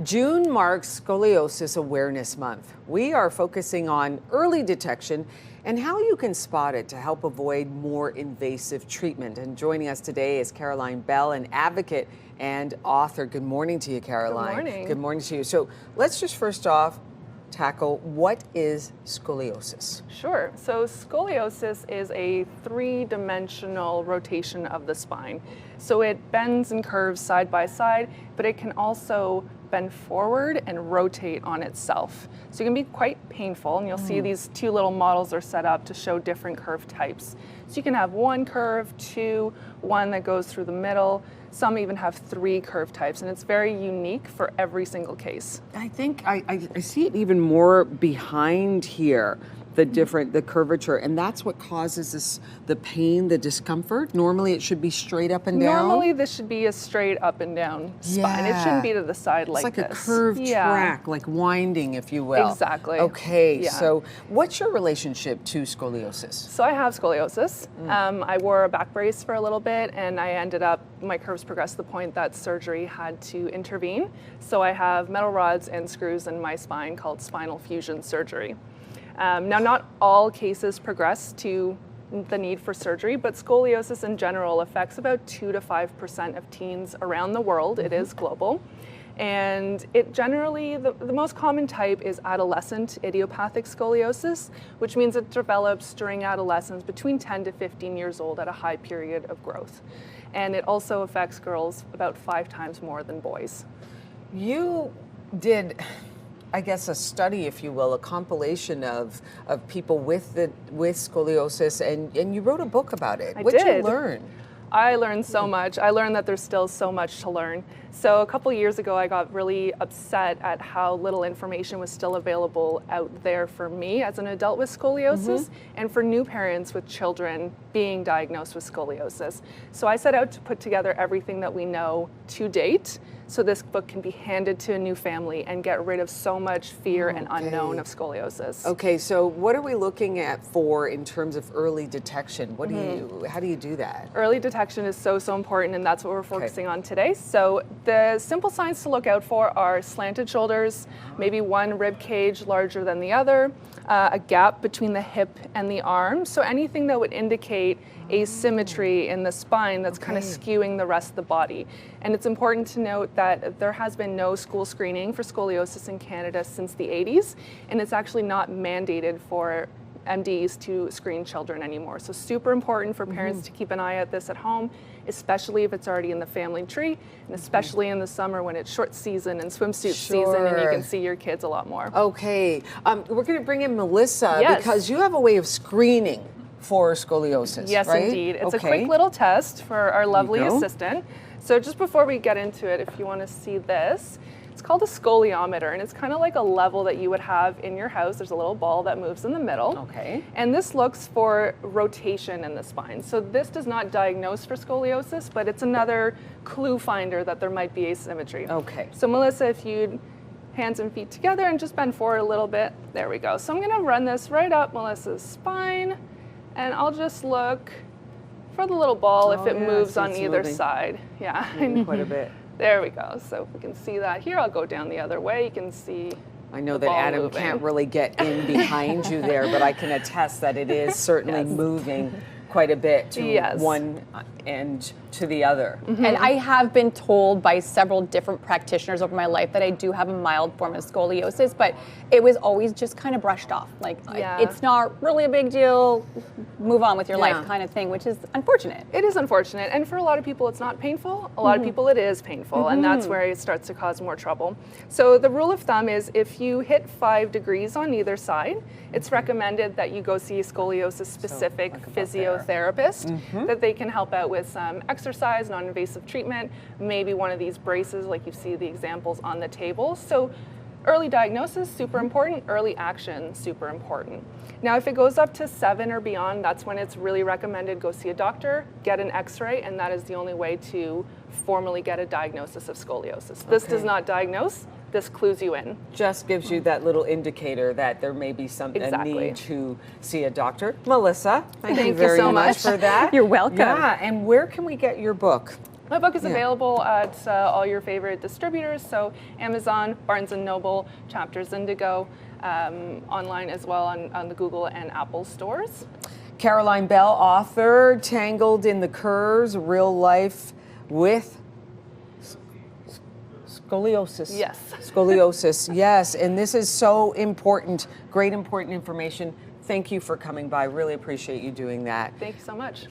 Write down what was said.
June marks Scoliosis Awareness Month. We are focusing on early detection and how you can spot it to help avoid more invasive treatment. And joining us today is Caroline Bell, an advocate and author. Good morning to you, Caroline. Good morning. Good morning to you. So let's just first off tackle, what is scoliosis? Sure. So scoliosis is a three-dimensional rotation of the spine. So it bends and curves side by side, but it can also bend forward and rotate on itself. So it can be quite painful, and you'll see these two little models are set up to show different curve types. So you can have one curve, two, one that goes through the middle. Some even have three curve types, and it's very unique for every single case. I think I see it even more behind here, the curvature, and that's what causes the pain, the discomfort. Normally it should be straight up and down. Normally this should be a straight up and down spine. It shouldn't be to the side like this. It's like a curved track, like winding, if you will. Exactly. Okay, so what's your relationship to scoliosis? So I have scoliosis. I wore a back brace for a little bit, and I ended up, my curves progressed to the point that surgery had to intervene. So I have metal rods and screws in my spine called spinal fusion surgery. Now, not all cases progress to the need for surgery, but scoliosis in general affects about 2 to 5% of teens around the world. It is global. And it generally, the most common type is adolescent idiopathic scoliosis, which means it develops during adolescence between 10 to 15 years old at a high period of growth. And it also affects girls about 5 times more than boys. You did, I guess, a study, if you will, a compilation of people with scoliosis, and you wrote a book about it. What did you learn? I learned so much. I learned that there's still so much to learn. So a couple years ago, I got really upset at how little information was still available out there for me as an adult with scoliosis and for new parents with children being diagnosed with scoliosis. So I set out to put together everything that we know to date, so this book can be handed to a new family and get rid of so much fear and unknown of scoliosis. Okay, so what are we looking at for in terms of early detection? How do you do that? Early detection is so important, and that's what we're focusing on today. So the simple signs to look out for are slanted shoulders, maybe one rib cage larger than the other, a gap between the hip and the arm. So anything that would indicate asymmetry in the spine that's kind of skewing the rest of the body. And it's important to note that there has been no school screening for scoliosis in Canada since the 80s, and it's actually not mandated for MDs to screen children anymore. So super important for parents to keep an eye at this at home, especially if it's already in the family tree, and especially in the summer when it's short season and swimsuit season and you can see your kids a lot more. Okay, we're going to bring in Melissa because you have a way of screening for scoliosis, Yes, right? indeed. It's a quick little test for our lovely assistant. So just before we get into it, if you want to see this, it's called a scoliometer, and it's kind of like a level that you would have in your house. There's a little ball that moves in the middle. Okay. And this looks for rotation in the spine. So this does not diagnose for scoliosis, but it's another clue finder that there might be asymmetry. Okay. So Melissa, if you'd hands and feet together and just bend forward a little bit. There we go. So I'm going to run this right up Melissa's spine, and I'll just look for the little ball if it moves on either side. Yeah. Quite a bit. There we go. So if we can see that here, I'll go down the other way. You can see I know that Adam can't really get in behind you there, but I can attest that it is certainly moving quite a bit to one end to the other. And I have been told by several different practitioners over my life that I do have a mild form of scoliosis, but it was always just kind of brushed off. Like, it's not really a big deal, move on with your life kind of thing, which is unfortunate. It is unfortunate, and for a lot of people it's not painful. A lot of people it is painful, and that's where it starts to cause more trouble. So the rule of thumb is if you hit 5 degrees on either side, it's recommended that you go see a scoliosis specific physiotherapist that they can help out with some exercise, non-invasive treatment, maybe one of these braces like you see the examples on the table. So early diagnosis, super important. Early action, super important. Now, if it goes up to 7 or beyond, that's when it's really recommended go see a doctor, get an x-ray, and that is the only way to formally get a diagnosis of scoliosis. This does not diagnose, this clues you in. Just gives you that little indicator that there may be a need to see a doctor. Melissa, thank you very much for that. You're welcome. Yeah, and where can we get your book? My book is available at all your favorite distributors, so Amazon, Barnes & Noble, Chapters Indigo, online as well on the Google and Apple stores. Caroline Bell, author, Tangled in the Curves, Real Life with Scoliosis. Yes. Scoliosis, yes. And this is so important, great important information. Thank you for coming by. Really appreciate you doing that. Thank you so much.